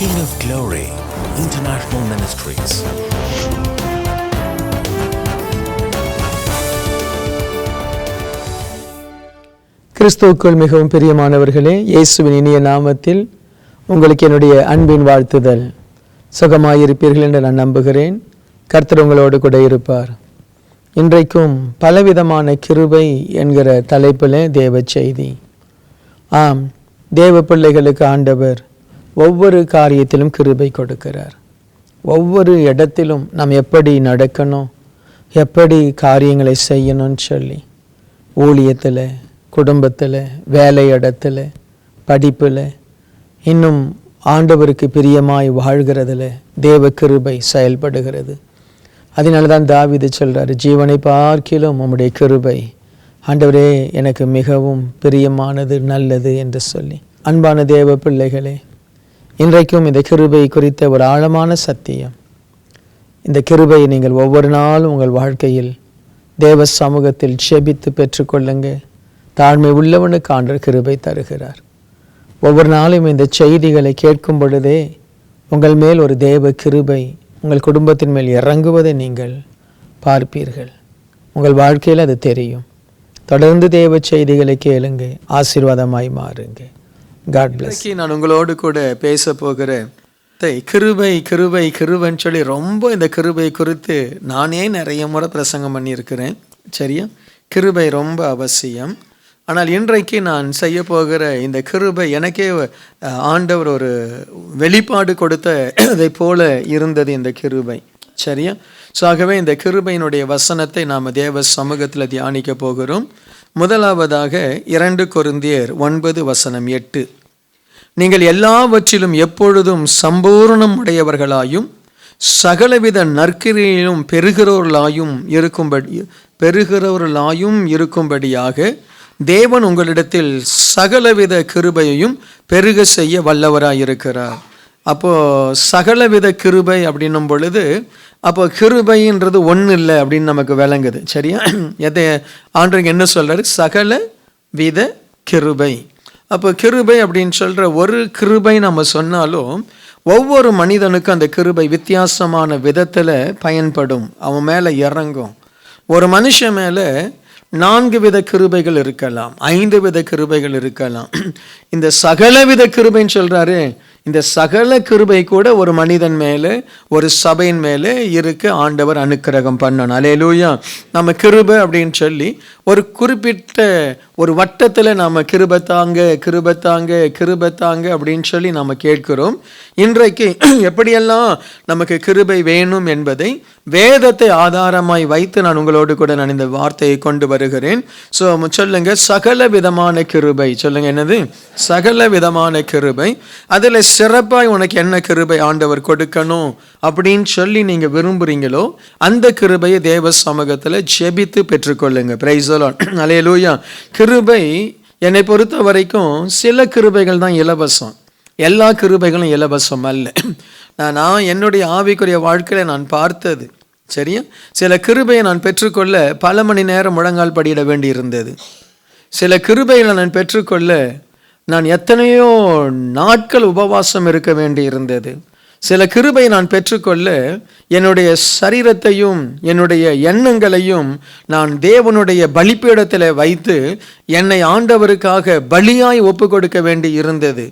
King of Glory International Ministries. கிறிஸ்துவுக்குள் மிகவும் பிரியமானவர்களே, இயேசுவின் இனிய நாமத்தில் உங்களுக்கு என்னுடைய அன்பின் வாழ்த்துதல். சுகமாயிருப்பீர்கள் என்று நான் நம்புகிறேன். கர்த்தர் உங்களோடு கூட இருப்பார். இன்றைக்கும் பலவிதமான கிருபை என்கிற தலைப்பில் தேவ செய்தி. ஆம், தேவ பிள்ளைகளுக்கு ஆண்டவர் ஒவ்வொரு காரியத்திலும் கிருபை கொடுக்கிறார். ஒவ்வொரு இடத்திலும் நாம் எப்படி நடக்கணும், எப்படி காரியங்களை செய்யணும்னு சொல்லி, ஊழியத்தில், குடும்பத்தில், வேலை இடத்துல, படிப்பில், இன்னும் ஆண்டவருக்கு பிரியமாய் வாழ்கிறதுல தேவ கிருபை செயல்படுகிறது. அதனால தான் தாவீது சொல்கிறார், ஜீவனை பார்க்கிலும் உம்முடைய கிருபை ஆண்டவரே எனக்கு மிகவும் பிரியமானது, நல்லது என்று சொல்லி. அன்பான தேவ பிள்ளைகளே, இன்றைக்கும் இந்த கிருபை குறித்த ஒரு ஆழமான சத்தியம். இந்த கிருபையை நீங்கள் ஒவ்வொரு நாளும் உங்கள் வாழ்க்கையில் தேவ சமூகத்தில் செபித்து பெற்றுக்கொள்ளுங்க. தாழ்மை உள்ளவனுக்கு ஆண்டவர் கிருபை தருகிறார். ஒவ்வொரு நாளும் இந்த செய்திகளை கேட்கும் பொழுதே உங்கள் மேல் ஒரு தேவ கிருபை உங்கள் குடும்பத்தின் மேல் இறங்குவதை நீங்கள் பார்ப்பீர்கள். உங்கள் வாழ்க்கையில் அது தெரியும். தொடர்ந்து தேவ செய்திகளை கேளுங்க, ஆசீர்வாதமாய் மாறுங்க. God bless. நான் உங்களோடு கூட பேச போகிறேன். கிருபை கிருபை கிருபைன்னு சொல்லி ரொம்ப இந்த கிருபை குறித்து நானே நிறைய முறை பிரசங்கம் பண்ணியிருக்கிறேன். சரியா? கிருபை ரொம்ப அவசியம். ஆனால் இன்றைக்கு நான் செய்ய போகிற இந்த கிருபை எனக்கே ஆண்டவர் ஒரு வெளிப்பாடு கொடுத்ததை போல இருந்தது இந்த கிருபை. சரியா? ஸோ ஆகவே இந்த கிருபையினுடைய வசனத்தை நாம் தேவ சமூகத்தில் தியானிக்க போகிறோம். முதலாவதாக 2 கொரிந்தியர் 9:8. நீங்கள் எல்லாவற்றிலும் எப்பொழுதும் சம்பூர்ணம் உடையவர்களாயும் சகலவித நற்கிரியிலும் பெருகிறவர்களாயும் இருக்கும்படியாக தேவன் உங்களிடத்தில் சகலவித கிருபையையும் பெருக செய்ய வல்லவராயிருக்கிறார். அப்போது சகலவித கிருபை அப்படின்னும் பொழுது, அப்போ கிருபைன்றது ஒன்றும் இல்லை அப்படின்னு நமக்கு விளங்குது. சரியா? எதை ஆண்டவங்க என்ன சொல்கிறாரு? சகல வித கிருபை. அப்போ கிருபை அப்படின்னு சொல்கிற ஒரு கிருபை நம்ம சொன்னாலும் ஒவ்வொரு மனிதனுக்கும் அந்த கிருபை வித்தியாசமான விதத்தில் பயன்படும், அவன் மேலே இறங்கும். ஒரு மனுஷன் மேலே 4 வித கிருபைகள் இருக்கலாம், 5 வித கிருபைகள் இருக்கலாம். இந்த சகலவித கிருபைன்னு சொல்கிறாரு. இந்த சகல கிருபை கூட ஒரு மனிதன் மேலே, ஒரு சபையின் மேலே இருக்க ஆண்டவர் அனுக்கிரகம் பண்ணணும். அல்லேலூயா. நம்ம கிருபை அப்படின்னு சொல்லி ஒரு குறிப்பிட்ட ஒரு வட்டத்தில் நாம் கிருபத்தாங்க கிருபத்தாங்க கிருபத்தாங்க அப்படின்னு சொல்லி நாம் கேட்கிறோம். இன்றைக்கு எப்படியெல்லாம் நமக்கு கிருபை வேணும் என்பதை வேதத்தை ஆதாரமாய் வைத்து நான் உங்களோடு கூட நான் இந்த வார்த்தையை கொண்டு வருகிறேன். ஸோ சொல்லுங்க, சகல விதமான கிருபை. சொல்லுங்க, என்னது? சகல விதமான கிருபை. அதில் சிறப்பாய் உனக்கு என்ன கிருபை ஆண்டவர் கொடுக்கணும் அப்படின்னு சொல்லி நீங்கள் விரும்புகிறீங்களோ அந்த கிருபையை தேவ சமூகத்தில் ஜெபித்து பெற்றுக்கொள்ளுங்க. Price the Lord. அல்லேலூயா. கிருபை என்னை பொறுத்த வரைக்கும் சில கிருபைகள் தான் இலவசம், எல்லா கிருபைகளும் இலவசம் அல்ல. நான் என்னுடைய ஆவிக்குரிய வாழ்க்கையில் நான் பார்த்தது. சரியா? சில கிருபையை நான் பெற்றுக்கொள்ள பல மணி நேரம் முழங்கால் படியிட வேண்டி இருந்தது. சில கிருபைகளை நான் பெற்றுக்கொள்ள நான் எத்தனையோ நாட்கள் உபவாசம் இருக்க வேண்டி இருந்தது. சில கிருபை நான் பெற்றுக்கொள்ள என்னுடைய சரீரத்தையும் என்னுடைய எண்ணங்களையும் நான் தேவனுடைய பலிப்பீடத்தில் வைத்து என்னை ஆண்டவருக்காக பலியாய் ஒப்பு கொடுக்க வேண்டி இருந்தது.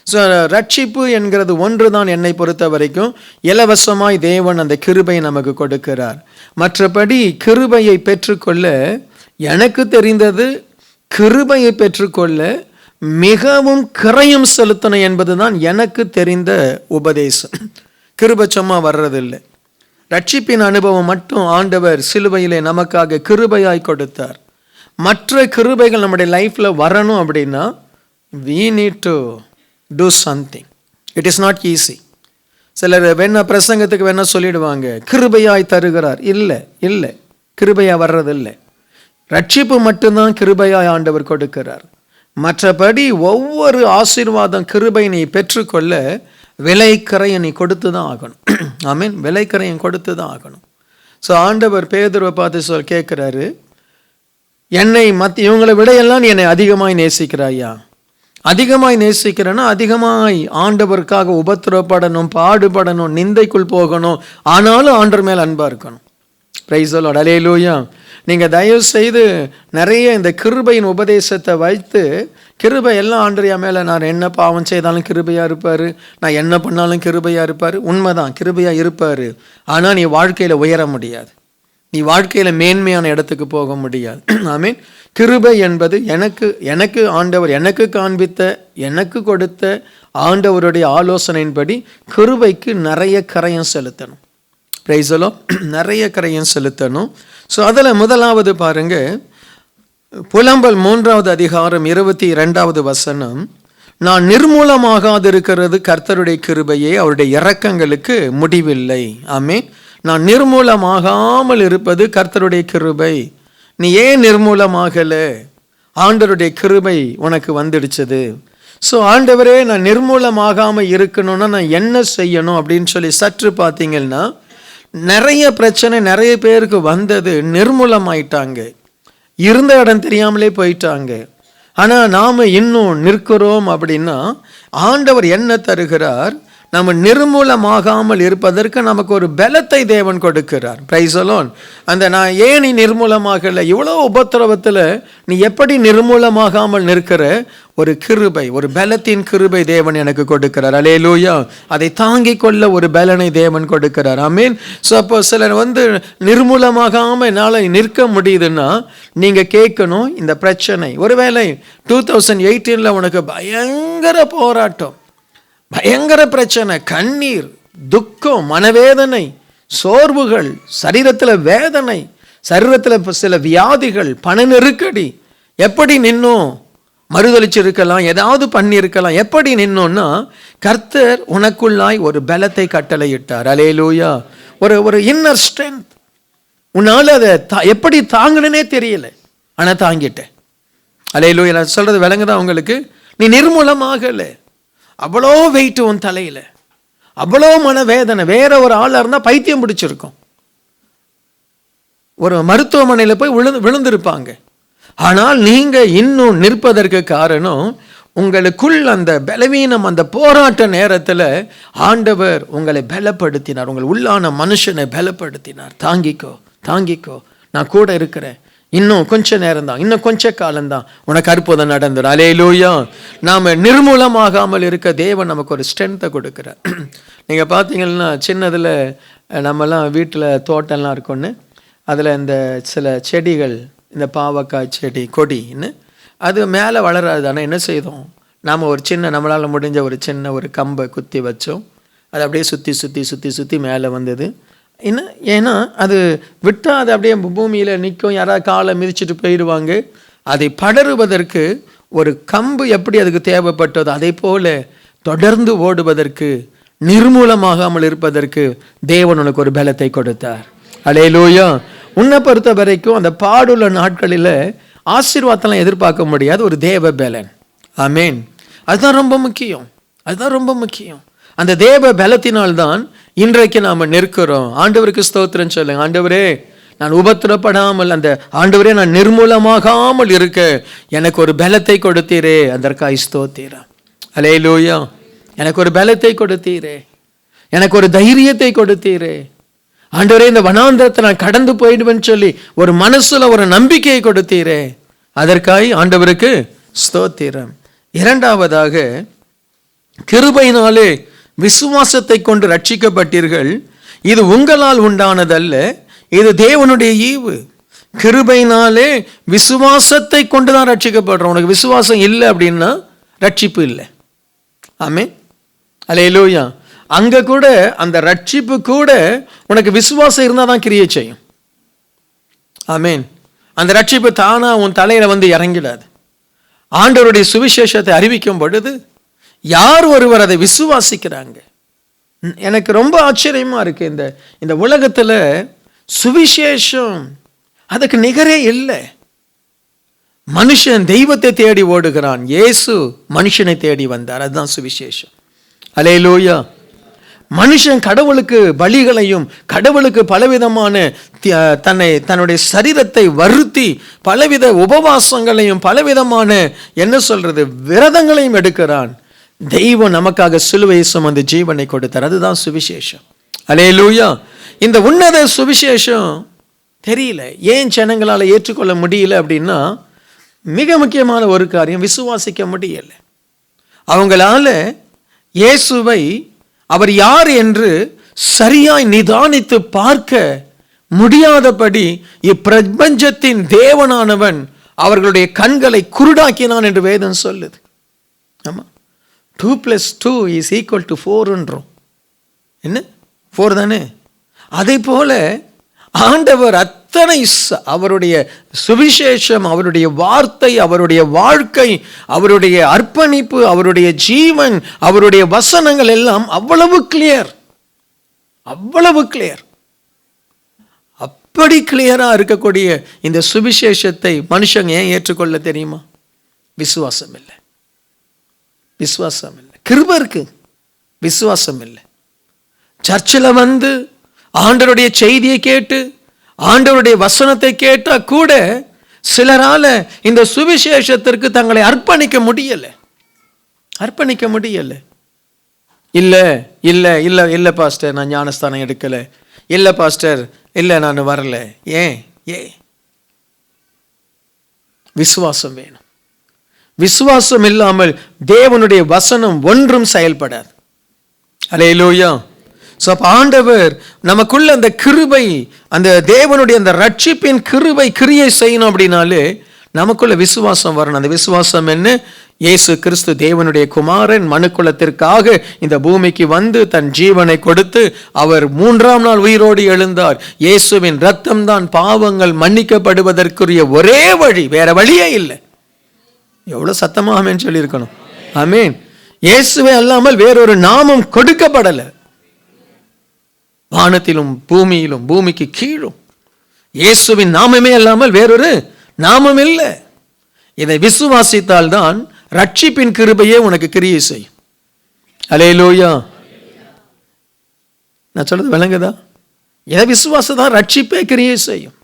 ஸோ ரட்சிப்பு என்கிறது ஒன்று தான் என்னை பொறுத்த வரைக்கும் இலவசமாய் தேவன் அந்த கிருபையை நமக்கு கொடுக்கிறார். மற்றபடி கிருபையை பெற்றுக்கொள்ள எனக்கு தெரிந்தது, கிருபையை பெற்றுக்கொள்ள மிகவும் கிரயம் செலுத்தணும் என்பது தான் எனக்கு தெரிந்த உபதேசம். கிருபை சும்மா வர்றதில்லை. ரட்சிப்பின் அனுபவம் மட்டும் ஆண்டவர் சிலுவையிலே நமக்காக கிருபையாய் கொடுத்தார். மற்ற கிருபைகள் நம்முடைய லைஃப்பில் வரணும் அப்படின்னா we need to do something. It is not easy. சிலர் வேணா பிரசங்கத்துக்கு வேணா சொல்லிடுவாங்க, கிருபையாய் தருகிறார். இல்லை, கிருபையாக வர்றதில்லை. ரட்சிப்பு மட்டும்தான் கிருபையாய் ஆண்டவர் கொடுக்கிறார். மற்றபடி ஒவ்வொரு ஆசீர்வாதம் கிருபை நீ பெற்றுக்கொள்ள விலைக்கரையை நீ கொடுத்து தான் ஆகணும். ஆமீன். விலைக்கரையை கொடுத்து தான் ஆகணும். ஸோ ஆண்டவர் பேதுருவை பார்த்து கேட்குறாரு, என்னை இவங்களை விட எல்லாம் நீ என்னை அதிகமாய் நேசிக்கிறாயா? அதிகமாய் நேசிக்கிறேன்னா அதிகமாய் ஆண்டவருக்காக உபத்திரப்படணும், பாடுபடணும், நிந்தைக்குள் போகணும். ஆனாலும் ஆண்டவர் மேல் அன்பா இருக்கணும். Praise the Lord. அல்லேலூயா. நீங்கள் தயவு செய்து நிறைய இந்த கிருபையின் உபதேசத்தை வைத்து கிருபை எல்லாம் ஆண்டவரையா மேலே நான் என்ன பாவம் செய்தாலும் கிருபையாக இருப்பார், நான் என்ன பண்ணாலும் கிருபையாக இருப்பார். உண்மைதான், கிருபையாக இருப்பார். ஆனால் நீ வாழ்க்கையில் உயர முடியாது, நீ வாழ்க்கையில் மேன்மையான இடத்துக்கு போக முடியாது. ஆமீன். கிருபை என்பது எனக்கு ஆண்டவர் எனக்கு காண்பித்த, எனக்கு கொடுத்த ஆண்டவருடைய ஆலோசனையின்படி கிருபைக்கு நிறைய கரையம் செலுத்தணும். Price the Lord. நிறைய கரையம் செலுத்தணும். ஸோ அதில் முதலாவது பாருங்க, புலம்பல் 3வது அதிகாரம் 22வது வசனம், நான் நிர்மூலமாகாதிருக்கிறது கர்த்தருடைய கிருபையே, அவருடைய இரக்கங்களுக்கு முடிவில்லை. ஆமீன். நான் நிர்மூலமாகாமல் இருப்பது கர்த்தருடைய கிருபை. நீ ஏன் நிர்மூலமாகலை? ஆண்டவருடைய கிருபை உனக்கு வந்துடுச்சது. ஸோ ஆண்டவரே, நான் நிர்மூலமாகாமல் இருக்கணும்னா நான் என்ன செய்யணும் அப்படின்னு சொல்லி சற்று பார்த்தீங்கன்னா, நிறைய பிரச்சனை நிறைய பேருக்கு வந்தது, நிர்மூலமாயிட்டாங்க, இருந்த இடம் தெரியாமலே போயிட்டாங்க. ஆனால் நாம் இன்னும் நிற்கிறோம். அப்படின்னா ஆண்டவர் என்ன தருகிறார்? நம்ம நிர்மூலமாகாமல் இருப்பதற்கு நமக்கு ஒரு பலத்தை தேவன் கொடுக்கிறார். Price the Lord. அந்த நான் ஏன் நீ நிர்மூலமாகலை, இவ்வளோ உபத்திரவத்தில் நீ எப்படி நிர்மூலமாகாமல் நிற்கிற? ஒரு கிருபை, ஒரு பலத்தின் கிருபை தேவன் எனக்கு கொடுக்கிறார். அல்லேலூயா. அதை தாங்கிக் கொள்ள ஒரு பலனை தேவன் கொடுக்கிறார். ஆமீன். ஸோ அப்போ சிலர் நிர்மூலமாகாமல் என்னால் நிற்க முடியுதுன்னா நீங்கள் கேட்கணும், இந்த பிரச்சனை ஒருவேளை 2018 உனக்கு பயங்கர போராட்டம், பயங்கர பிரச்சனை, கண்ணீர், துக்கம், மனவேதனை, சோர்வுகள், சரீரத்தில் வேதனை, சரீரத்தில் சில வியாதிகள், பண நெருக்கடி, எப்படி நின்னோம்? மறுதளிச்சிருக்கலாம், ஏதாவது பண்ணியிருக்கலாம். எப்படி நின்னோன்னா கர்த்தர் உனக்குள்ளாய் ஒரு பலத்தை கட்டளையிட்டார். அல்லேலூயா. ஒரு இன்னர் ஸ்ட்ரென்த். உன்னால் அதை எப்படி தாங்கணுன்னே தெரியல, ஆனால் தாங்கிட்டேன். அல்லேலூயா. நான் சொல்கிறது விளங்குதான் உங்களுக்கு? நீ நிர்மூலமாகலை. அவ்வளோ வெயிட்டு உன் தலையில், அவ்வளோ மனவேதனை. வேற ஒரு ஆளாக இருந்தால் பைத்தியம் பிடிச்சிருக்கும், ஒரு மருத்துவமனையில் போய் விழுந்திருப்பாங்க. ஆனால் நீங்கள் இன்னும் நிற்பதற்கு காரணம் உங்களுக்குள் அந்த பலவீனம், அந்த போராட்ட நேரத்தில் ஆண்டவர் உங்களை பலப்படுத்தினார், உங்கள் உள்ளான மனுஷனை பலப்படுத்தினார். தாங்கிக்கோ, தாங்கிக்கோ, நான் கூட இருக்கிறேன், இன்னும் கொஞ்ச நேரம் தான், இன்னும் கொஞ்ச காலம்தான், உனக்கு அற்புதம் நடந்துடும். அல்லேலூயா. நாம் நிர்மூலமாகாமல் இருக்க தேவன் நமக்கு ஒரு ஸ்ட்ரென்த்தை கொடுக்குறார். நீங்கள் பார்த்தீங்கன்னா சின்னதில் நம்மலாம் வீட்டில் தோட்டம்லாம் இருக்குன்னு, அதில் இந்த சில செடிகள், இந்த பாவக்காய் செடி கொடின்னு அது மேலே வளராது. ஆனால் என்ன செய்தோம், நாம் ஒரு சின்ன நம்மளால் முடிஞ்ச ஒரு சின்ன ஒரு கம்பை குத்தி வச்சோம், அது அப்படியே சுற்றி சுற்றி சுற்றி சுற்றி மேலே வந்தது. என்ன, ஏன்னா அது விட்டால் அது அப்படியே பூமியில் நிற்கும், யாராவது காலை மிதிச்சுட்டு போயிடுவாங்க. அதை படருவதற்கு ஒரு கம்பு எப்படி அதுக்கு தேவைப்பட்டதோ அதே போல் தொடர்ந்து ஓடுவதற்கு, நிர்மூலமாகாமல் இருப்பதற்கு தேவன் உனக்கு ஒரு பலத்தை கொடுத்தார். அல்லேலூயா. உன்னை பொறுத்த வரைக்கும் அந்த பாடுள்ள நாட்களில் ஆசீர்வாதத்தெல்லாம் எதிர்பார்க்க முடியாது, ஒரு தேவ பலன். ஆமீன். அதுதான் ரொம்ப முக்கியம், அதுதான் ரொம்ப முக்கியம். அந்த தேவ பலத்தினால்தான் இன்றைக்கு நாம் நிற்கிறோம். ஆண்டவருக்கு ஸ்தோத்திரம் சொல்லுங்க. ஆண்டவரே, நான் உபத்திரப்படாமல், அந்த ஆண்டவரே நான் நிர்மூலமாகாமல் இருக்க எனக்கு ஒரு பலத்தை கொடுத்தீரே, அதற்காக ஸ்தோத்திரம். அல்லேலூயா. எனக்கு ஒரு பலத்தை கொடுத்தீரே, எனக்கு ஒரு தைரியத்தை கொடுத்தீரே. ஆண்டவரே, இந்த வனாந்தரத்தை நான் கடந்து போயிடுவேன்னு சொல்லி ஒரு மனசுல ஒரு நம்பிக்கையை கொடுத்தீரே, அதற்காக ஆண்டவருக்கு ஸ்தோத்திரம். இரண்டாவதாக, கிருபையினாலே விசுவாசத்தை கொண்டு ரட்சிக்கப்பட்டீர்கள், இது உங்களால் உண்டானதல்ல, இது தேவனுடைய ஈவு. கிருபையினாலே விசுவாசத்தை கொண்டு தான் ரட்சிக்கப்படுறோம். உனக்கு விசுவாசம் இல்லை அப்படின்னா ரட்சிப்பு இல்லை. ஆமென். அல்லேலூயா. அங்கே கூட அந்த ரட்சிப்பு கூட உனக்கு விசுவாசம் இருந்தால் தான் கிரியை செய்யும். ஆமேன். அந்த ரட்சிப்பு தானா உன் தலையில் வந்து இறங்கிடாது. ஆண்டவருடைய சுவிசேஷத்தை அறிவிக்கும் பொழுது யார் ஒருவர் அதை விசுவாசிக்கிறாங்க. எனக்கு ரொம்ப ஆச்சரியமாக இருக்குது, இந்த உலகத்தில் சுவிசேஷம் அதுக்கு நிகரே இல்லை. மனுஷன் தெய்வத்தை தேடி ஓடுகிறான், இயேசு மனுஷனை தேடி வந்தார். அதுதான் சுவிசேஷம். அல்லேலூயா. மனுஷன் கடவுளுக்கு பலிகளையும் கடவுளுக்கு பலவிதமான தன்னுடைய சரீரத்தை வருத்தி பலவித உபவாசங்களையும் பலவிதமான விரதங்களையும் எடுக்கிறான். தெய்வம் நமக்காக சிலுவையை சுமந்து ஜீவனை கொடுத்தார். அதுதான் சுவிசேஷம். அல்லேலூயா. இந்த உன்னத சுவிசேஷம் தெரியல, ஏன் ஜனங்களால் ஏற்றுக்கொள்ள முடியல அப்படின்னா, மிக முக்கியமான ஒரு காரியம், விசுவாசிக்க முடியல. அவங்களால இயேசுவை அவர் யார் என்று சரியாய் நிதானித்து பார்க்க முடியாதபடி இப்பிரபஞ்சத்தின் தேவனானவன் அவர்களுடைய கண்களை குருடாக்கினான் என்று வேதம் சொல்லுது. ஆமா, 2 + 2 = 4 என்ன 4 தானே? அதே போல ஆண்டவர் அத்தனை அவருடைய சுவிசேஷம், அவருடைய வார்த்தை, அவருடைய வாழ்க்கை, அவருடைய அர்ப்பணிப்பு, அவருடைய ஜீவன், அவருடைய வசனங்கள் எல்லாம் அவ்வளவு கிளியர், அவ்வளவு கிளியர். அப்படி கிளியரா இருக்கக்கூடிய இந்த சுவிசேஷத்தை மனுஷங்க ஏன் ஏற்றுக்கொள்ள தெரியுமா? விசுவாசம் இல்லை, விசுவாசம் இல்லை. கிருபை இருக்கு, விசுவாசம் இல்லை. சர்ச்சில் வந்து ஆண்டவருடைய செய்தியை கேட்டு ஆண்டவருடைய வசனத்தை கேட்டா கூட சிலரால இந்த சுவிசேஷத்திற்கு தங்களை அர்ப்பணிக்க முடியல, அர்ப்பணிக்க முடியல. இல்ல இல்ல இல்ல இல்ல பாஸ்டர், நான் ஞானஸ்தானம் எடுக்கல. இல்ல பாஸ்டர், இல்ல நான் வரல. ஏன்? விசுவாசம் வேணும். விசுவாசம் இல்லாமல் தேவனுடைய வசனம் ஒன்றும் செயல்படாது. அல்லேலூயா. ஸோ ஆண்டவர் நமக்குள்ள அந்த கிருபை, அந்த தேவனுடைய அந்த ரட்சிப்பின் கிருபை கிரியை செய்யணும் அப்படின்னாலே நமக்குள்ள விசுவாசம் வரணும். அந்த விசுவாசம் என்ன? இயேசு கிறிஸ்து தேவனுடைய குமாரன் மனுக்குலத்திற்காக இந்த பூமிக்கு வந்து தன் ஜீவனை கொடுத்து அவர் 3ஆம் நாள் உயிரோடு எழுந்தார். இயேசுவின் ரத்தம் தான் பாவங்கள் மன்னிக்கப்படுவதற்குரிய ஒரே வழி, வேற வழியே இல்லை. எவ்வளவு சத்தமா ஆமென் சொல்லி இருக்கணும். ஆமென். இயேசுவே அல்லாமல் வேறொரு நாமம் கொடுக்கப்படலை, வானத்திலும் பூமியிலும் பூமிக்கு கீழும். இயேசுவின் நாமமே அல்லாமல் வேறொரு நாமம் இல்லை. இதை விசுவாசித்தால் தான் ரட்சிப்பின் கிருபையே உனக்கு கிரியை செய்யும். அல்லேலூயா. நான் சொல்றது விளங்குதா? இதை விசுவாசம் ரட்சிப்பே கிரியை செய்யும்.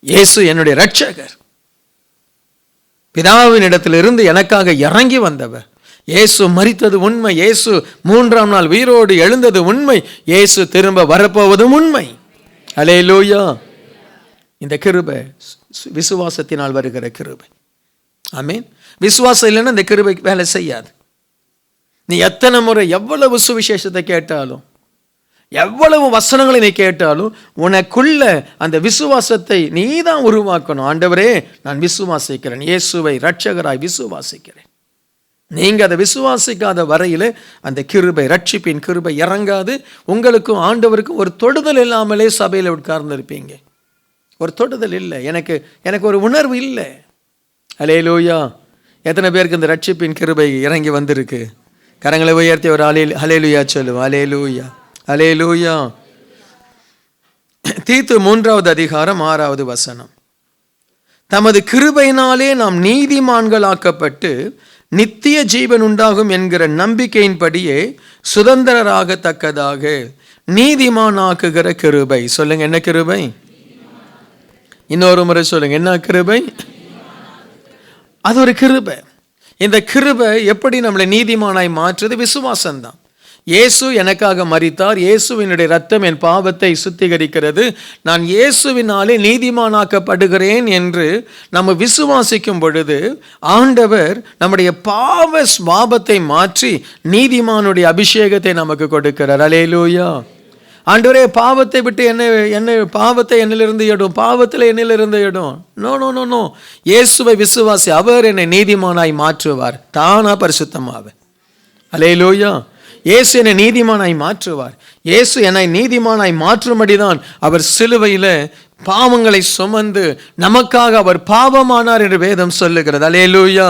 இயேசு என்னுடைய ரட்சகர், பிதாவின் இடத்திலிருந்து எனக்காக இறங்கி வந்தவர். இயேசு மரித்தது உண்மை, இயேசு 3ஆம் நாள் உயிரோடு எழுந்தது உண்மை, இயேசு திரும்ப வரப்போவதும் உண்மை. அல்லேலூயா. இந்த கிருபை விசுவாசத்தினால் வருகிற கிருபை. ஆமென். விசுவாசம் இல்லைன்னா இந்த கிருபை வேலை செய்யாது. நீ எத்தனை முறை எவ்வளவு சுவிசேஷத்தை கேட்டாலும், எவ்வளவு வசனங்களை நீ கேட்டாலும், உனக்குள்ள அந்த விசுவாசத்தை நீ தான் உருவாக்கணும். ஆண்டவரே, நான் விசுவாசிக்கிறேன், இயேசுவை ரட்சகராய் விசுவாசிக்கிறேன். நீங்க அதை விசுவாசிக்காத வரையில அந்த கிருபை, ரட்சிப்பின் கிருபை இறங்காது. உங்களுக்கும் ஆண்டவருக்கும் ஒரு தொடுதல் இல்லாமலே சபையில் உட்கார்ந்து இருப்பீங்க. ஒரு தொடுதல் இல்லை, எனக்கு ஒரு உணர்வு இல்லை. அல்லேலூயா. எத்தனை பேருக்கு இந்த ரட்சிப்பின் கிருபை இறங்கி வந்திருக்கு? கரங்களை உயர்த்தி ஒரு அல்லேலூயா சொல்லுவோம். அல்லேலூயா, அல்லேலூயா. தீத்து 3ஆவது அதிகாரம் 6வது வசனம். தமது கிருபையினாலே நாம் நீதிமான்களாக்கப்பட்டு நித்திய ஜீவன் உண்டாகும் என்கிற நம்பிக்கையின்படியே சுதந்திரராகத்தக்கதாக நீதிமானாக்குகிற கிருபை. சொல்லுங்க, என்ன கிருபை? இன்னொரு முறை சொல்லுங்க, என்ன கிருபை? அது ஒரு கிருபை. இந்த கிருபை எப்படி நம்மளை நீதிமானாய் மாற்றுது? விசுவாசம்தான். இயேசு எனக்காக மரித்தார், இயேசுவினுடைய ரத்தம் என் பாவத்தை சுத்திகரிக்கிறது, நான் இயேசுவினாலே நீதிமானாக்கப்படுகிறேன் என்று நம்ம விசுவாசிக்கும் பொழுது ஆண்டவர் நம்முடைய பாவ சுபாவத்தை மாற்றி நீதிமானுடைய அபிஷேகத்தை நமக்கு கொடுக்கிறார். அல்லேலூயா. ஆண்டவரே, பாவத்தை விட்டு என்ன பாவத்தை என்னிலிருந்து எடும், பாவத்தில் என்னிலிருந்து எடும். No no no no. இயேசுவை விசுவாசி, அவர் என்னை நீதிமானாய் மாற்றுவார், தானா பரிசுத்தமாக. அல்லேலூயா. இயேசு என்னை நீதிமானாய் மாற்றுவார். இயேசு என்னை நீதிமானாய் மாற்றும்படிதான் அவர் சிலுவையில் பாவங்களை சுமந்து நமக்காக அவர் பாவமானார் என்று வேதம் சொல்லுகிறது. அல்லேலூயா.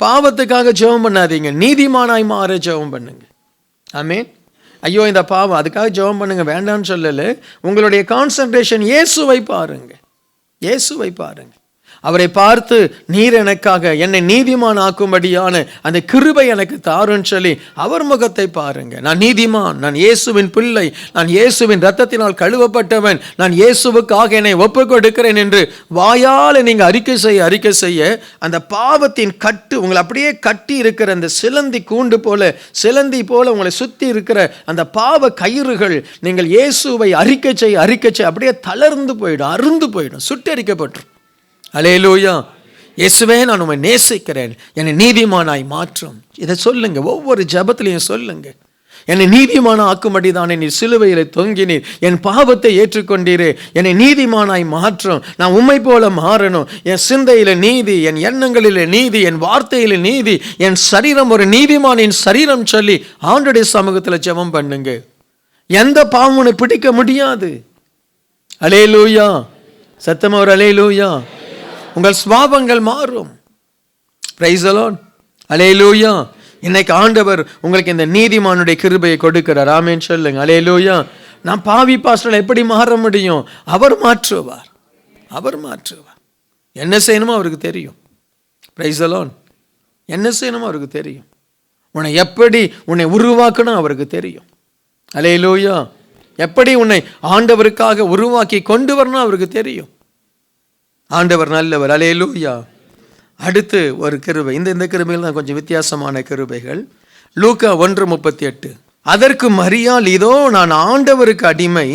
பாவத்துக்காக ஜெபம் பண்ணாதீங்க, நீதிமானாய் மாற ஜெபம் பண்ணுங்க. ஆமென். ஐயோ இந்த பாவம், அதுக்காக ஜெபம் பண்ணுங்க வேண்டாம்னு சொல்லல. உங்களுடைய கான்சன்ட்ரேஷன் இயேசுவை பாருங்க, இயேசுவை பாருங்க. அவரை பார்த்து நீர் எனக்காக என்னை நீதிமான் ஆக்கும்படியான அந்த கிருபை எனக்கு தாருன்னு சொல்லி அவர் முகத்தை பாருங்க. நான் நீதிமான், நான் இயேசுவின் பிள்ளை, நான் இயேசுவின் இரத்தத்தினால் கழுவப்பட்டவன், நான் இயேசுவுக்காக என்னை ஒப்புக் கொடுக்கிறேன் என்று வாயால் நீங்க அறிக்கை செய்ய அந்த பாவத்தின் கட்டு உங்களை அப்படியே கட்டி இருக்கிற அந்த சிலந்தி கூண்டு போல, சிலந்தி போல உங்களை சுத்தி இருக்கிற அந்த பாவ கயிறுகள் நீங்கள் இயேசுவை அறிக்கை செய்ய அப்படியே தளர்ந்து போயிடும், அருந்து போயிடும், சுட்டரிக்கப்பட்டுரும். அல்லேலூயா. இயேசுவே, நான் உம்மை நேசிக்கிறேன், என்னை நீதிமானாய் மாற்றும். இதை சொல்லுங்க, ஒவ்வொரு ஜெபத்திலையும் சொல்லுங்க. என்னை நீதிமான ஆக்கும்படிதானே நீர் சிலுவையில் தொங்கினீர், என் பாவத்தை ஏற்றுக்கொண்டீரே, என்னை நீதிமானாய் மாற்றும். நான் உம்மை போல மாறணும். என் சிந்தையில நீதி, என் எண்ணங்களில் நீதி, என் வார்த்தையில நீதி, என் சரீரம் ஒரு நீதிமானின் சரீரம் சொல்லி ஆண்டவருடைய சமூகத்தில் ஜெபம் பண்ணுங்க. எந்த பாவமுனை பிடிக்க முடியாது. அல்லேலூயா. சத்தமா ஒரு அல்லேலூயா. உங்கள் சுபாவங்கள் மாறும். Praise the Lord. அல்லேலூயா. இன்னைக்கு ஆண்டவர் உங்களுக்கு இந்த நீதிமானுடைய கிருபையை கொடுக்கிறார். ஆமென் சொல்லுங்க. அல்லேலூயா. நான் பாவி பாஸ்டர் எப்படி மாற முடியும்? அவர் மாற்றுவார். என்ன செய்யணுமோ அவருக்கு தெரியும். Price the Lord. என்ன செய்யணுமோ அவருக்கு தெரியும். உன்னை உருவாக்கணும் அவருக்கு தெரியும். அல்லேலூயா. எப்படி உன்னை ஆண்டவருக்காக உருவாக்கி கொண்டு வரணும் அவருக்கு தெரியும். ஆண்டவர் நல்லவர். அல்லேலூயா. அடுத்து ஒரு கிருபை. இந்த கிருபைகள் தான் கொஞ்சம் வித்தியாசமான கிருபைகள். லூக்கா 1:38. அதற்கு மரியாள், இதோ நான் ஆண்டவருக்கு அடிமை,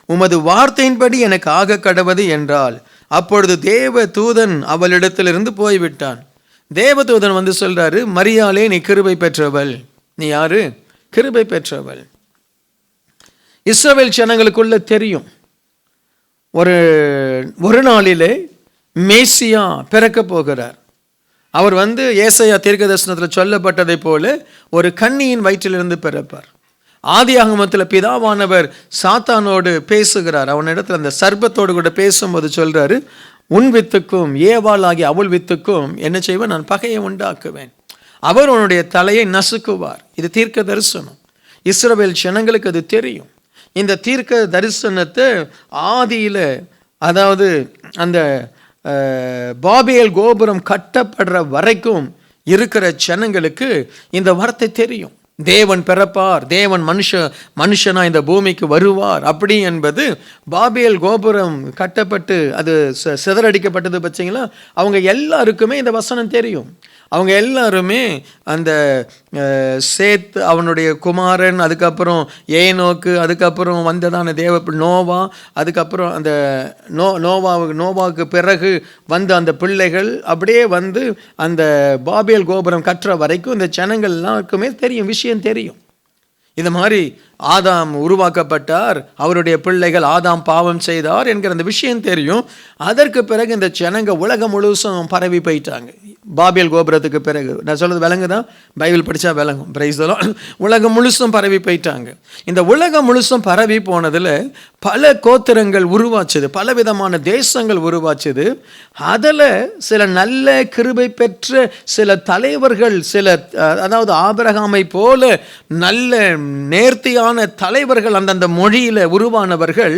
உமது வார்த்தையின்படி எனக்கு ஆக கடவது என்றாள். அப்பொழுது தேவ தூதன் அவளிடத்திலிருந்து போய்விட்டான். தேவதூதன் வந்து சொல்றாரு, மரியாளே, நீ கிருபை பெற்றவள். நீ யாரு? கிருபை பெற்றவள். இஸ்ரவேல் ஜனங்களுக்குள்ள தெரியும், ஒரு நாளிலே மேசியா பிறக்க போகிறார். அவர் ஏசாயா தீர்க்கதரிசனத்தில் சொல்லப்பட்டதை போல ஒரு கன்னியின் வயிற்றிலிருந்து பிறப்பார். ஆதியாகமத்தில் பிதாவானவர் சாத்தானோடு பேசுகிறார். அவனிடத்தில் அந்த சர்ப்பத்தோடு கூட பேசும்போது சொல்றாரு, உன் வித்துக்கும் ஏவாள் ஆகிய அவள் வித்துக்கும் என்ன செய்வேன்? நான் பகையை உண்டாக்குவேன். அவர் உன்னுடைய தலையை நசுக்குவார். இது தீர்க்க தரிசனம். இஸ்ரவேல் ஜனங்களுக்கு அது தெரியும். இந்த தீர்க்க தரிசனத்தை ஆதியில, அதாவது அந்த பாபேல் கோபுரம் கட்டப்படுற வரைக்கும் இருக்கிற ஜனங்களுக்கு இந்த வார்த்தை தெரியும். தேவன் பிறப்பார், தேவன் மனுஷனா இந்த பூமிக்கு வருவார் அப்படி என்பது பாபேல் கோபுரம் கட்டப்பட்டு அது சிதறடிக்கப்பட்டது பட்சங்களா, அவங்க எல்லாருக்குமே இந்த வசனம் தெரியும். அவங்க எல்லாருமே அந்த சேத், அவனுடைய குமாரன், அதுக்கப்புறம் ஏனோக்கு, அதுக்கப்புறம் வந்ததான நோவா, அதுக்கப்புறம் அந்த நோவாவுக்கு பிறகு வந்த அந்த பிள்ளைகள், அப்படியே அந்த பாபேல் கோபுரம் கட்டுற வரைக்கும் இந்த ஜனங்கள் எல்லாருக்குமே தெரியும், விஷயம் தெரியும். இது மாதிரி ஆதாம் உருவாக்கப்பட்டார், அவருடைய பிள்ளைகள் ஆதாம் பாவம் செய்தார் என்கிற அந்த விஷயம் தெரியும். அதற்கு பிறகு இந்த ஜனங்க உலகம் முழுசும் பரவி போயிட்டாங்க. பாபேல் கோபுரத்துக்கு பிறகு, நான் சொல்றது விளங்குதான், பைபிள் படித்தா விளங்கும். Price the Lord. உலகம் முழுசும் பரவி போயிட்டாங்க. இந்த உலகம் முழுசும் பரவி போனதில் பல கோத்திரங்கள் உருவாச்சுது, பல விதமான தேசங்கள் உருவாச்சுது. அதில் சில நல்ல கிருபை பெற்ற சில தலைவர்கள், அதாவது ஆபிரகாமை போல நல்ல நேர்த்தியான தலைவர்கள், அந்தந்த மொழியில உருவானவர்கள்,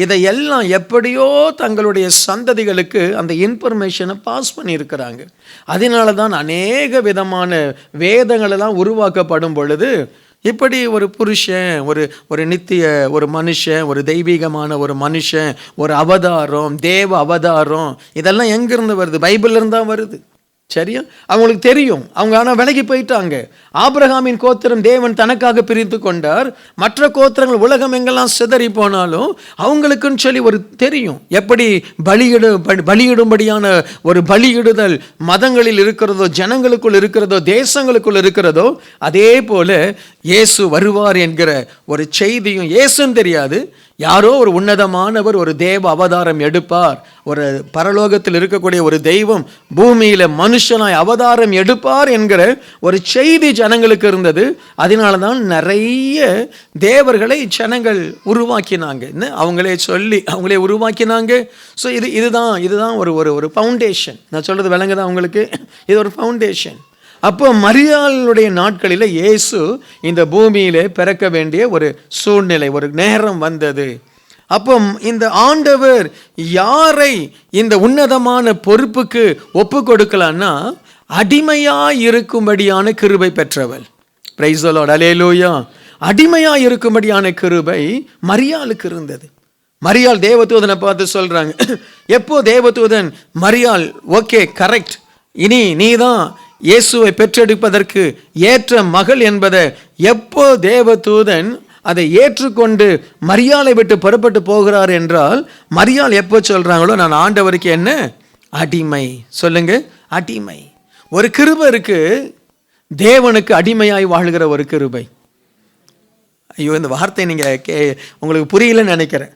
இதையெல்லாம் எப்படியோ தங்களுடைய சந்ததிகளுக்கு அந்த இன்ஃபர்மேஷனை பாஸ் பண்ணியிருக்கிறாங்க. அதனால தான் அநேக விதமான வேதங்கள் எல்லாம் உருவாக்கப்படும் பொழுது இப்படி ஒரு புருஷன், ஒரு நித்திய ஒரு மனுஷன், ஒரு தெய்வீகமான ஒரு மனுஷன், ஒரு அவதாரம், தேவ அவதாரம், இதெல்லாம் எங்கிருந்து வருது? பைபிள்ல இருந்தா வருது. சரியா? அவங்களுக்கு தெரியும். அவங்க ஆனால் விலகி போயிட்டாங்க. ஆபிரகாமின் கோத்திரம் தேவன் தனக்காக பிரித்து கொண்டார். மற்ற கோத்திரங்கள் உலகம் எங்கெல்லாம் சிதறி போனாலும் அவங்களுக்குன்னு சொல்லி ஒரு தெரியும். எப்படி பலியிடும்படியான ஒரு பலியிடுதல் மதங்களில் இருக்கிறதோ, ஜனங்களுக்குள் இருக்கிறதோ, தேசங்களுக்குள் இருக்கிறதோ, அதே போல இயேசு வருவார் என்கிற ஒரு செய்தியும் இயேசுன்னு தெரியாது, யாரோ ஒரு உன்னதமானவர் ஒரு தேவ அவதாரம் எடுப்பார், ஒரு பரலோகத்தில் இருக்கக்கூடிய ஒரு தெய்வம் பூமியில மனுஷனாய் அவதாரம் எடுப்பார் என்கிற ஒரு செய்தி ஜனங்களுக்கு இருந்தது. அதனால தான் நிறைய தேவர்களை ஜனங்கள் உருவாக்கினாங்க. அவங்களே சொல்லி அவங்களே உருவாக்கினாங்க. ஸோ இதுதான் ஒரு ஃபவுண்டேஷன். நான் சொல்றது விளங்குதா உங்களுக்கு? இது ஒரு ஃபவுண்டேஷன். அப்போ மரியாளுடைய நாட்களில் இயேசு இந்த பூமியிலே பிறக்க வேண்டிய ஒரு சூழ்நிலை, ஒரு நேரம் வந்தது. அப்போ இந்த ஆண்டவர் யாரை இந்த உன்னதமான பொறுப்புக்கு ஒப்பு கொடுக்கலான்னா, அடிமையாய் இருக்கும்படியான கிருபை பெற்றவள். பிரைஸ் தி லார்ட், அல்லேலூயா. அடிமையாய் இருக்கும்படியான கிருபை மரியாளுக்கு இருந்தது. மரியாள் தேவதூதனை பார்த்து சொல்றாங்க, எப்போ தேவதூதன் மரியாள் ஓகே கரெக்ட், இனி நீதான் இயேசுவை பெற்றெடுப்பதற்கு ஏற்ற மகள் என்பதை எப்போ தேவதூதன் அதை ஏற்றுக்கொண்டு மரியாளை விட்டு புறப்பட்டு போகிறார் என்றால், மரியாள் எப்போ சொல்றாங்களோ நான் ஆண்டவருக்கு என்ன அடிமை. சொல்லுங்க, அடிமை. ஒரு கிருபை இருக்கு, தேவனுக்கு அடிமையாய் வாழ்கிற ஒரு கிருபை. ஐயோ, இந்த வார்த்தை நீங்க உங்களுக்கு புரியலன்னு நினைக்கிறேன்.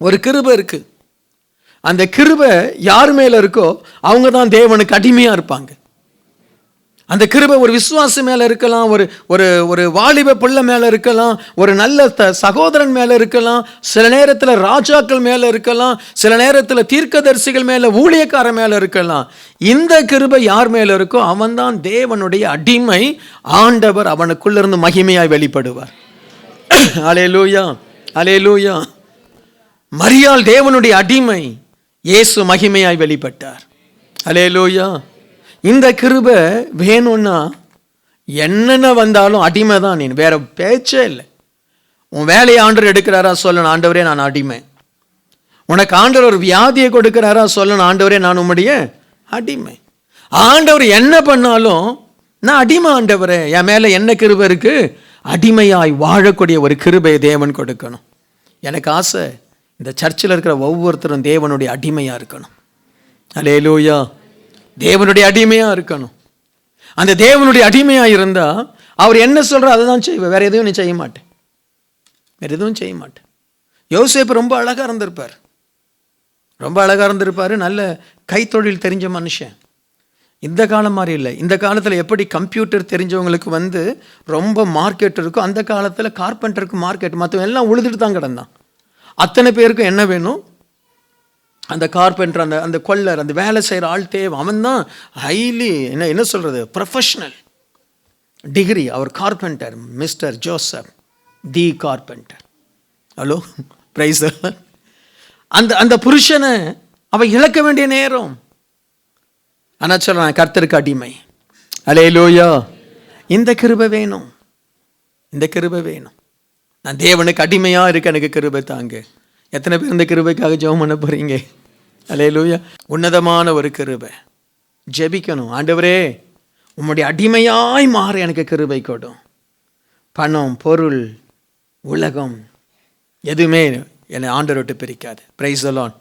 ஒரு கிருபை இருக்கு, அந்த கிருபை யார் மேல இருக்கோ அவங்க தான் தேவனுக்கு அடிமையா இருப்பாங்க. அந்த கிருபை ஒரு விசுவாசி மேல இருக்கலாம், ஒரு ஒரு ஒரு வாலிப பிள்ளை மேல இருக்கலாம், ஒரு நல்ல சகோதரன் மேல இருக்கலாம், சில நேரத்தில் ராஜாக்கள் மேல இருக்கலாம், சில நேரத்தில் தீர்க்கதரிசிகள் மேல, ஊழியக்காரன் மேல இருக்கலாம். இந்த கிருபை யார் மேல இருக்கோ அவன்தான் தேவனுடைய அடிமை. ஆண்டவர் அவனுக்குள்ள இருந்து மகிமையாய் வெளிப்படுவார். அல்லேலூயா, அல்லேலூயா. மரியாள் தேவனுடைய அடிமை, இயேசு மகிமையாய் வெளிப்பட்டார். அல்லேலூயா. இந்த கிருபை வேணும்னா என்னென்ன வந்தாலும் அடிமை தான் நீ, வேற பேச்சே இல்லை. உன் வேலையை ஆண்டவர் எடுக்கிறாரா, சொல்லணும் ஆண்டவரே நான் அடிமை. உனக்கு ஆண்டவர் ஒரு வியாதியை கொடுக்கிறாரா, சொல்லணும் ஆண்டவரே நான் உம்முடைய அடிமை. ஆண்டவர் என்ன பண்ணாலும் நான் அடிமை. ஆண்டவரே என் மேல என்ன கிருபை இருக்கு, அடிமையாய் வாழக்கூடிய ஒரு கிருபையை தேவன் கொடுக்கணும். எனக்கு ஆசை இந்த சர்ச்சில் இருக்கிற ஒவ்வொருத்தரும் தேவனுடைய அடிமையா இருக்கணும். அல்லேலூயா. தேவனுடைய அடிமையா இருக்கணும். அந்த தேவனுடைய அடிமையா இருந்தா அவர் என்ன சொல்றார் அதை தான் செய்வேன், வேற எதுவும் நீ செய்ய மாட்டேன், வேற எதுவும் செய்ய மாட்டேன். யோசேப்பு ரொம்ப அழகா இருந்திருப்பார், ரொம்ப அழகா இருந்திருப்பாரு, நல்ல கைத்தொழில் தெரிஞ்ச மனுஷன். இந்த காலம் மாதிரி இல்லை. இந்த காலத்தில் எப்படி கம்ப்யூட்டர் தெரிஞ்சவங்களுக்கு ரொம்ப மார்க்கெட் இருக்கும், அந்த காலத்தில் கார்பெண்டருக்கு மார்க்கெட், மற்றவங்க எல்லாம் உழுதுட்டு தான் கிடந்தான். அத்தனை பேருக்கும் என்ன வேணும், அந்த கார்பெண்டர், அந்த கொல்லர், அந்த வேலை செய்கிற ஆள் தேவை. அவன் தான் ஹைலி என்ன சொல்கிறது ப்ரொஃபஷனல் டிகிரி. அவர் carpenter, mister Joseph the carpenter. Hello, praise. அந்த புருஷனை அவன் இழக்க வேண்டிய நேரம். ஆனால் சொல்கிறான் கர்த்தருக்கு அடிமை. அல்லேலூயா. இந்த கிருபை வேணும், இந்த கிருபை வேணும். நான் தேவனுக்கு அடிமையாக இருக்க எனக்கு கிருபை தாங்க. எத்தனை பேர் இந்த கிருபைக்காக ஜெபம் பண்ண போறீங்க? அல்லேலூயா. உன்னதமான ஒரு கிருபை. ஜெபிக்கணும், ஆண்டவரே உம்முடைய அடிமையாய் மாற எனக்கு கிருபை கொடும். பணம், பொருள், உலகம் எதுவுமே என்னை ஆண்டவர் விட்டு பிரிக்காது. Price the Lord.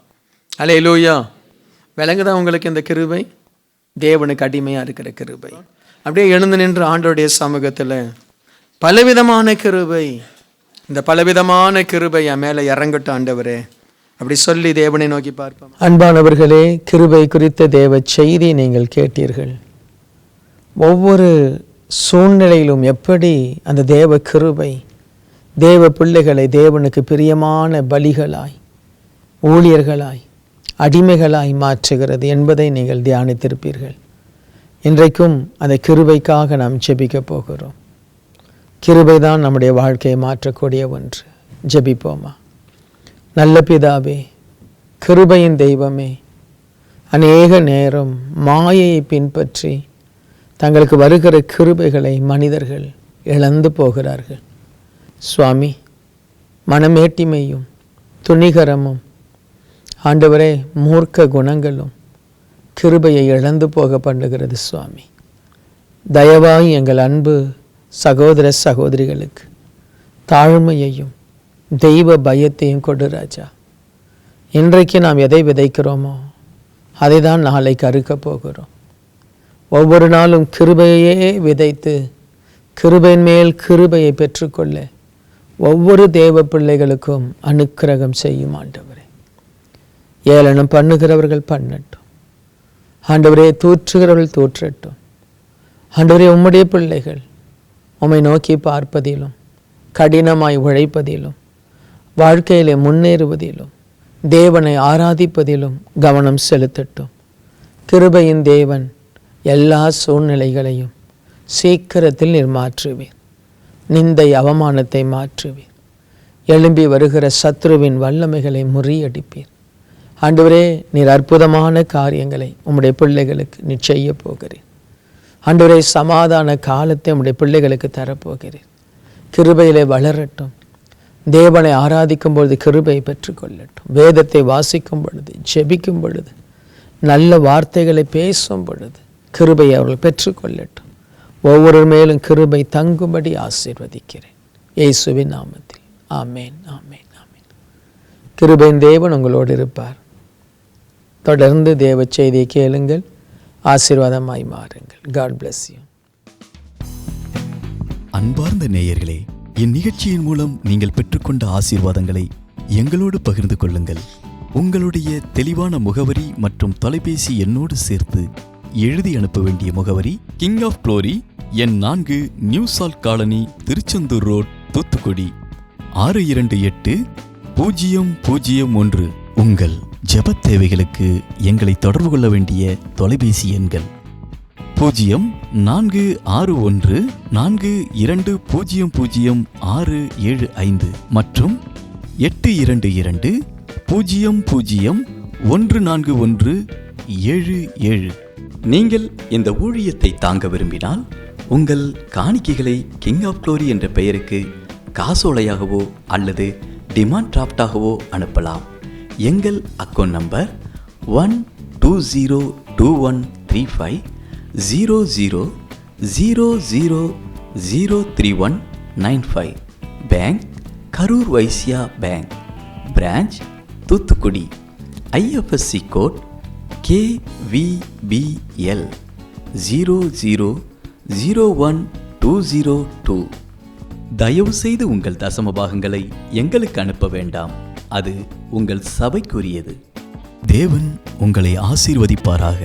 அல்லேலூயா. விளங்குதான் உங்களுக்கு இந்த கிருபை, தேவனுக்கு அடிமையாக இருக்கிற கிருபை. அப்படியே எழுந்து நின்று ஆண்டவருடைய சமூகத்தில் பலவிதமான கிருபை, இந்த பலவிதமான கிருபை என் மேலே இறங்கட்டும் ஆண்டவரே அப்படி சொல்லி தேவனை நோக்கி பார்ப்போம். அன்பானவர்களே, கிருபை குறித்த தேவ செய்தி நீங்கள் கேட்டீர்கள். ஒவ்வொரு சூழ்நிலையிலும் எப்படி அந்த தேவ கிருபை தேவ பிள்ளைகளை தேவனுக்கு பிரியமான பலிகளாய், ஊழியர்களாய், அடிமைகளாய் மாற்றுகிறது என்பதை நீங்கள் தியானித்திருப்பீர்கள். இன்றைக்கும் அந்த கிருபைக்காக நாம் ஜெபிக்க போகிறோம். கிருபை தான் நம்முடைய வாழ்க்கையை மாற்றக்கூடிய ஒன்று. ஜெபிப்போமா? நல்ல பிதாவே, கிருபையின் தெய்வமே, அநேக நேரம் மாயையை பின்பற்றி தங்களுக்கு வருகிற கிருபைகளை மனிதர்கள் இழந்து போகிறார்கள். சுவாமி, மனமேட்டிமையும் துணிகரமும் ஆண்டவரே மூர்க்க குணங்களும் கிருபையை இழந்து போக பண்ணுகிறது. சுவாமி, தயவாய் எங்கள் அன்பு சகோதர சகோதரிகளுக்கு தாழ்மையையும் தெய்வ பயத்தையும் கொடு ராஜா. இன்றைக்கு நாம் எதை விதைக்கிறோமோ அதை தான் நாளைக்கு அறுக்கப் போகிறோம். ஒவ்வொரு நாளும் கிருபையே விதைத்து கிருபையின் மேல் கிருபையை பெற்றுக்கொள்ள ஒவ்வொரு தேவ பிள்ளைகளுக்கும் அனுக்கிரகம் செய்யும் ஆண்டவரே. ஏளனம் பண்ணுகிறவர்கள் பண்ணட்டும் ஆண்டவரே, தூற்றுகிறவர்கள் தூற்றட்டும் ஆண்டவரே. உம்முடைய பிள்ளைகள் உம்மை நோக்கி பார்ப்பதிலும், கடினமாய் உழைப்பதிலும், வாழ்க்கையிலே முன்னேறுவதிலும், தேவனை ஆராதிப்பதிலும் கவனம் செலுத்தட்டும். கிருபையின் தேவன் எல்லா சூழ்நிலைகளையும் சீக்கிரத்தில் நீர் மாற்றுவீர். நிந்தை அவமானத்தை மாற்றுவீர். எழும்பி வருகிற சத்ருவின் வல்லமைகளை முறியடிப்பீர். ஆண்டவரே, நீர் அற்புதமான காரியங்களை உம்முடைய பிள்ளைகளுக்கு நீர் செய்ய போகிறீர். ஆண்டவரே, சமாதான காலத்தை உம்முடைய பிள்ளைகளுக்கு தரப்போகிறீர். கிருபையிலே வளரட்டும். தேவனை ஆராதிக்கும் பொழுது கிருபை பெற்றுக்கொள்ளட்டும். வேதத்தை வாசிக்கும் பொழுது, ஜெபிக்கும் பொழுது, நல்ல வார்த்தைகளை பேசும் பொழுது கிருபையை அவர்கள் பெற்றுக்கொள்ளட்டும். ஒவ்வொரு மேலும் கிருபை தங்கும்படி ஆசீர்வதிக்கிறேன் இயேசுவின் நாமத்தில். ஆமேன், ஆமேன், ஆமேன். கிருபையின் தேவன் உங்களோடு இருப்பார். தொடர்ந்து தேவ செய்தியை கேளுங்கள், ஆசீர்வாதமாய் மாறுங்கள். God bless you. அன்பார்ந்த நேயர்களே, இந்நிகழ்ச்சியின் மூலம் நீங்கள் பெற்றுக்கொண்ட ஆசீர்வாதங்களை எங்களோடு பகிர்ந்து கொள்ளுங்கள். உங்களுடைய தெளிவான முகவரி மற்றும் தொலைபேசி எண்ணோடு சேர்த்து எழுதி அனுப்ப வேண்டிய முகவரி: கிங் ஆஃப் க்ளோரி, எண் 4, new salt colony, Tiruchendur road, Thoothukudi 628001. உங்கள் ஜெபத் தேவைகளுக்கு எங்களை தொடர்பு கொள்ள வேண்டிய தொலைபேசி எண்கள் 0414200675 மற்றும் 8220014177. நீங்கள் இந்த ஊழியத்தை தாங்க விரும்பினால் உங்கள் காணிக்கைகளை கிங் ஆஃப் க்ளோரி என்ற பெயருக்கு காசோலையாகவோ அல்லது டிமாண்ட் டிராஃப்டாகவோ அனுப்பலாம். எங்கள் account number 120213500003195. Bank Karur Vysya bank, branch Thoothukudi. IFSC code KVBL 00010202. தயவு செய்து உங்கள் தசம பாகங்களை எங்களுக்கு அனுப்ப வேண்டாம். அது உங்கள் சபைக்குரியது. தேவன் உங்களை ஆசீர்வதிப்பாராக.